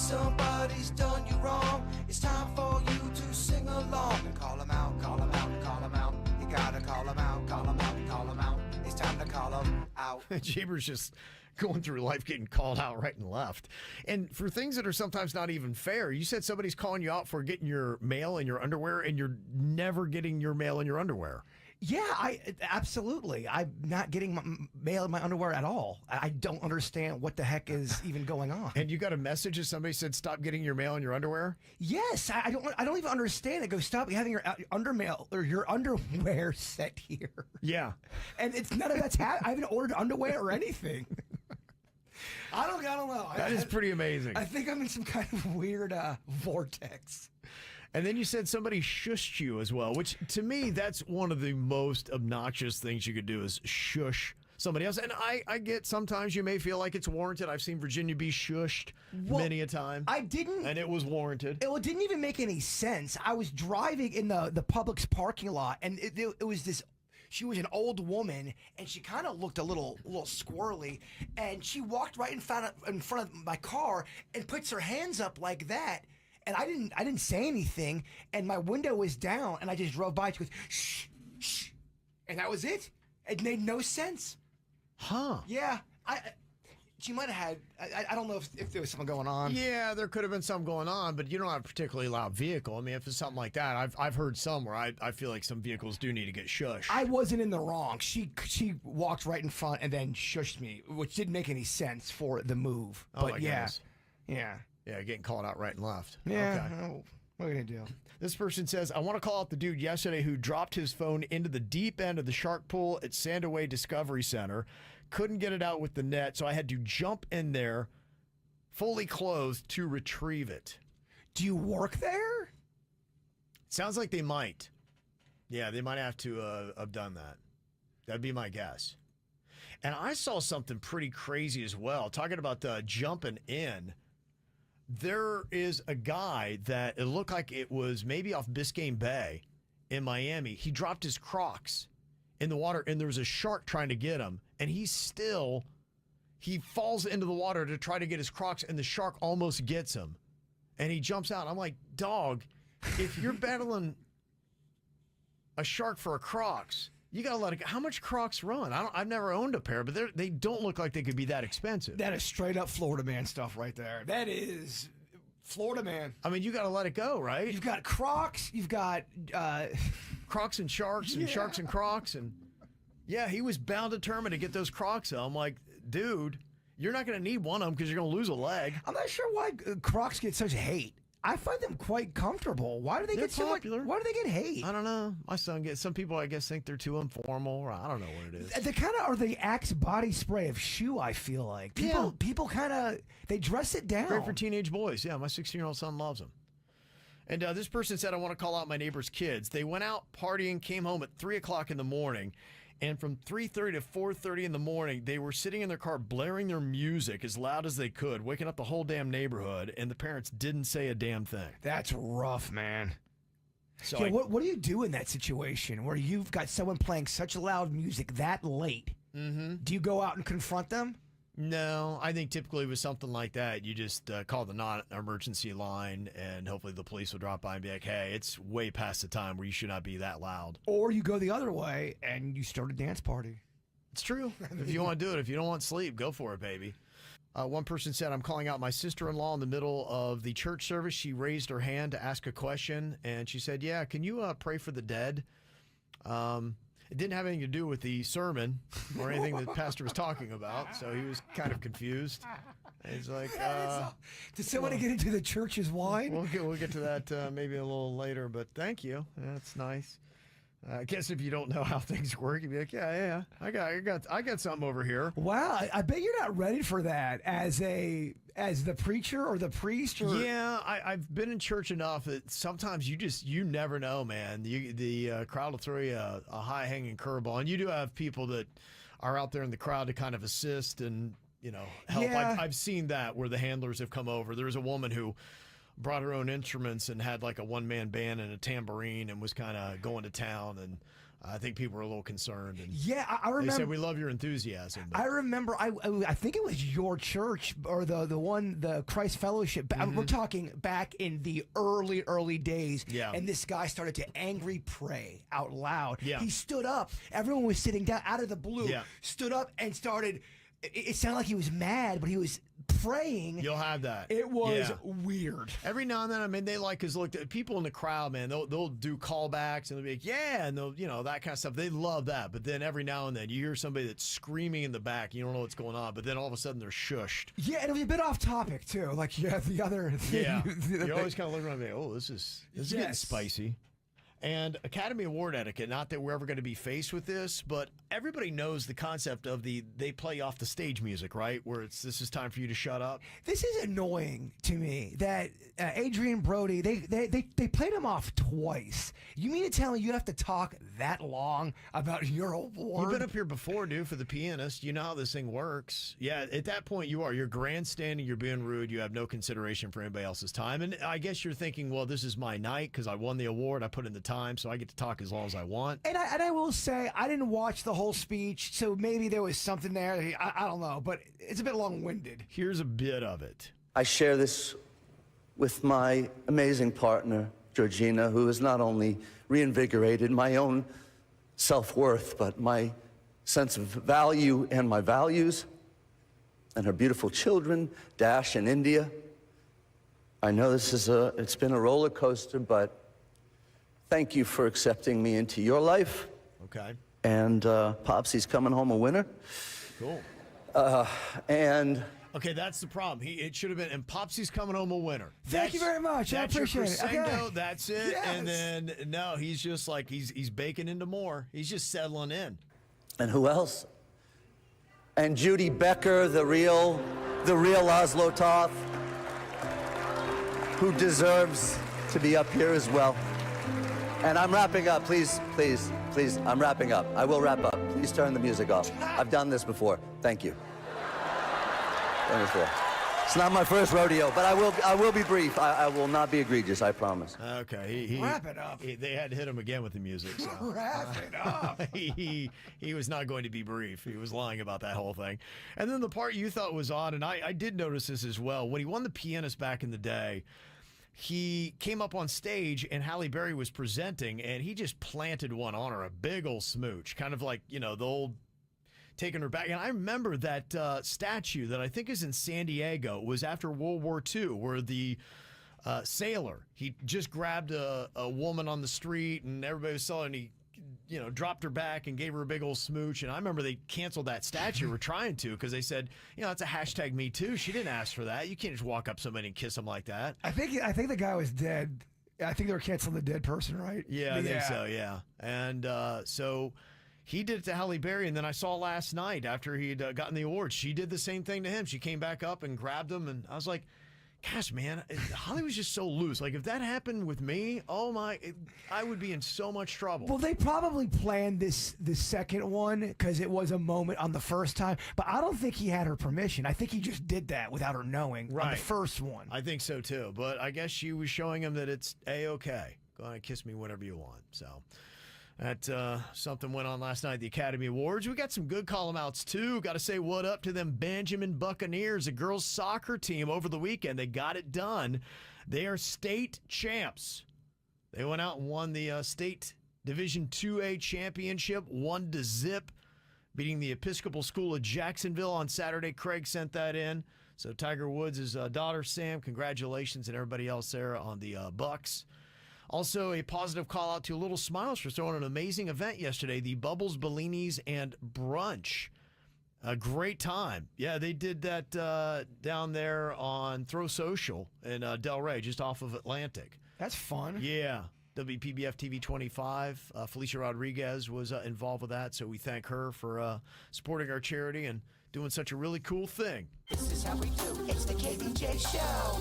somebody's done you wrong, it's time for you to sing along and call them out, call them out, call them out. You gotta call them out, call them out, call them out. It's time to call them out. Jbird just going through life getting called out right and left. And for things that are sometimes not even fair, you said somebody's calling you out for getting your mail in your underwear, and you're never getting your mail in your underwear. Yeah, absolutely. I'm not getting my mail in my underwear at all. I don't understand what the heck is even going on. And you got a message that somebody said, stop getting your mail in your underwear? Yes, I don't even understand it. Go, stop having your undermail or your underwear set here. Yeah. And it's none of that's I haven't ordered underwear or anything. I don't know. That is pretty amazing. I think I'm in some kind of weird vortex. And then you said somebody shushed you as well, which to me, that's one of the most obnoxious things you could do is shush somebody else. And I get sometimes you may feel like it's warranted. I've seen Virginia be shushed many a time. I didn't. And it was warranted. It didn't even make any sense. I was driving in the Publix parking lot, and it was this. She was an old woman, and she kind of looked a little squirrely, and she walked right in front of my car and puts her hands up like that. And I didn't say anything, and my window was down, and I just drove by. She goes, shh, shh, and that was it. It made no sense. Huh? Yeah, she might have had. I don't know if there was something going on. Yeah, there could have been something going on, but you don't have a particularly loud vehicle. I mean, if it's something like that, I've heard some where I feel like some vehicles do need to get shushed. I wasn't in the wrong. She walked right in front and then shushed me, which didn't make any sense for the move. Oh, but my yeah, goodness. yeah. Yeah, getting called out right and left. Yeah. Okay. Oh, what are we going to do? This person says, I want to call out the dude yesterday who dropped his phone into the deep end of the shark pool at Sandaway Discovery Center. Couldn't get it out with the net, so I had to jump in there, fully clothed, to retrieve it. Do you work there? Sounds like they might. Yeah, they might have to have done that. That'd be my guess. And I saw something pretty crazy as well. Talking about jumping in. There is a guy that it looked like it was maybe off Biscayne Bay in Miami. He dropped his Crocs in the water, and there was a shark trying to get him. And he falls into the water to try to get his Crocs, and the shark almost gets him. And he jumps out. I'm like, dog, if you're battling a shark for a Crocs, you got to let it go. How much Crocs run? I've never owned a pair, but they don't look like they could be that expensive. That is straight up Florida man stuff right there. That is Florida man. I mean, you got to let it go, right? You've got Crocs. You've got Crocs and sharks and sharks and Crocs. And yeah, he was bound determined to get those Crocs out. I'm like, dude, you're not going to need one of them because you're going to lose a leg. I'm not sure why Crocs get such hate. I find them quite comfortable. Why do they get so popular? Why do they get hate? I don't know. My son gets. Some people, I guess, think they're too informal, or I don't know what it is. They kind of are the Axe body spray of shoe. I feel like people kind of they dress it down. Great for teenage boys. Yeah, my 16-year-old son loves them. And this person said, I want to call out my neighbor's kids. They went out partying, came home at 3 o'clock in the morning. And from 3:30 to 4:30 in the morning, they were sitting in their car blaring their music as loud as they could, waking up the whole damn neighborhood, and the parents didn't say a damn thing. That's rough, man. So yeah, what do you do in that situation where you've got someone playing such loud music that late? Mm-hmm. Do you go out and confront them? No, I think typically with something like that, you just call the non-emergency line, and hopefully the police will drop by and be like, hey, it's way past the time where you should not be that loud. Or you go the other way and you start a dance party. It's true. If you want to do it, if you don't want sleep, go for it, baby. One person said, I'm calling out my sister-in-law in the middle of the church service. She raised her hand to ask a question, and she said, yeah, can you pray for the dead? It didn't have anything to do with the sermon or anything that the pastor was talking about, so he was kind of confused. And he's like, did somebody get into the church's wine? We'll get to that maybe a little later, but thank you. That's nice. I guess if you don't know how things work, you'd be like, yeah, I got something over here. Wow, I bet you're not ready for that as the preacher or the priest. Or... Yeah, I've been in church enough that sometimes you never know, man. The crowd will throw you a high hanging curveball, and you do have people that are out there in the crowd to kind of assist and help. Yeah. I've seen that where the handlers have come over. There was a woman who brought her own instruments and had like a one-man band and a tambourine and was kind of going to town, and I think people were a little concerned. And Yeah, I they remember. said, we love your enthusiasm. but- I remember. I think it was your church or the Christ Fellowship. We're talking back in the early days. Yeah. And this guy started to angry pray out loud. Yeah. He stood up. Everyone was sitting down out of the blue. Yeah. Stood up and started. It sounded like he was mad, but he was praying. You'll have that. It was Yeah. weird. Every now and then, I mean, they like, because look, the people in the crowd, man, they'll do callbacks and they'll be like, yeah, and they'll, that kind of stuff. They love that. But then every now and then you hear somebody that's screaming in the back. You don't know what's going on, but then all of a sudden they're shushed. Yeah, and it was a bit off topic too. Like the other. Yeah. You're always kind of looking around and be, oh, this is getting Yes. spicy. And Academy Award etiquette, not that we're ever going to be faced with this, but everybody knows the concept of they play off the stage music, right? Where this is time for you to shut up. This is annoying to me that Adrian Brody, they played him off twice. You mean to tell me you have to talk that long about your award? You've been up here before, dude, for the pianist. You know how this thing works. Yeah, at that point you're grandstanding, you're being rude, you have no consideration for anybody else's time. And I guess you're thinking, well, this is my night because I won the award, I put in the time, so I get to talk as long as I want. And I will say, I didn't watch the whole speech, so maybe there was something there. I don't know, but it's a bit long-winded. Here's a bit of it. I share this with my amazing partner, Georgina, who has not only reinvigorated my own self-worth, but my sense of value and my values, and her beautiful children, Dash and India. I know it's been a roller coaster, but thank you for accepting me into your life. Okay. And Popsy's coming home a winner. Cool. And Okay, that's the problem. It should have been, and Popsy's coming home a winner. Thank you very much. I That's your appreciate it. crescendo, Okay. that's it. Yes. And then, no, he's just like, he's baking into more. He's just settling in. and who else? And Judy Becker, the real Oslo Toth, who deserves to be up here as well. And I'm wrapping up. Please, I'm wrapping up. I will wrap up. Please turn the music off. I've done this before. Thank you. Done this before. It's not my first rodeo, but I will be brief. I will not be egregious, I promise. Okay. Wrap it up. They had to hit him again with the music. So. Wrap it up. he was not going to be brief. He was lying about that whole thing. And then the part you thought was odd, and I did notice this as well. When he won the pianist back in the day, he came up on stage and Halle Berry was presenting, and he just planted one on her, a big old smooch, kind of like, the old taking her back. And I remember that statue that I think is in San Diego was after World War II, where the sailor, he just grabbed a woman on the street and everybody was selling, and he dropped her back and gave her a big old smooch. And I remember they canceled that statue, or trying to, because they said, that's a hashtag Me Too. She didn't ask for that. You can't just walk up somebody and kiss them like that. I think the guy was dead. I think they were canceling the dead person, right? Yeah, I think so, yeah. And so he did it to Halle Berry, and then I saw last night after he'd gotten the award, she did the same thing to him. She came back up and grabbed him, and I was like, gosh, man, Hollywood's just so loose. Like, if that happened with me, I would be in so much trouble. Well, they probably planned this second one because it was a moment on the first time, but I don't think he had her permission. I think he just did that without her knowing on the Right. first one. I think so, too. But I guess she was showing him that it's A-okay. Go ahead and kiss me whenever you want. So that something went on last night at the Academy Awards. We got some good column-outs, too. Got to say what up to them Benjamin Buccaneers, the girls' soccer team over the weekend. They got it done. They are state champs. They went out and won the state Division 2A championship, 1-0, beating the Episcopal School of Jacksonville on Saturday. Craig sent that in. So Tiger Woods' daughter, Sam, congratulations, and everybody else there on the Bucks. Also, a positive call out to Little Smiles for throwing an amazing event yesterday, the Bubbles, Bellinis, and Brunch. A great time. Yeah, they did that down there on Throw Social in Delray, just off of Atlantic. That's fun. Yeah, WPBF TV 25. Felicia Rodriguez was involved with that, so we thank her for supporting our charity and doing such a really cool thing. This is how we do. It's the KBJ Show.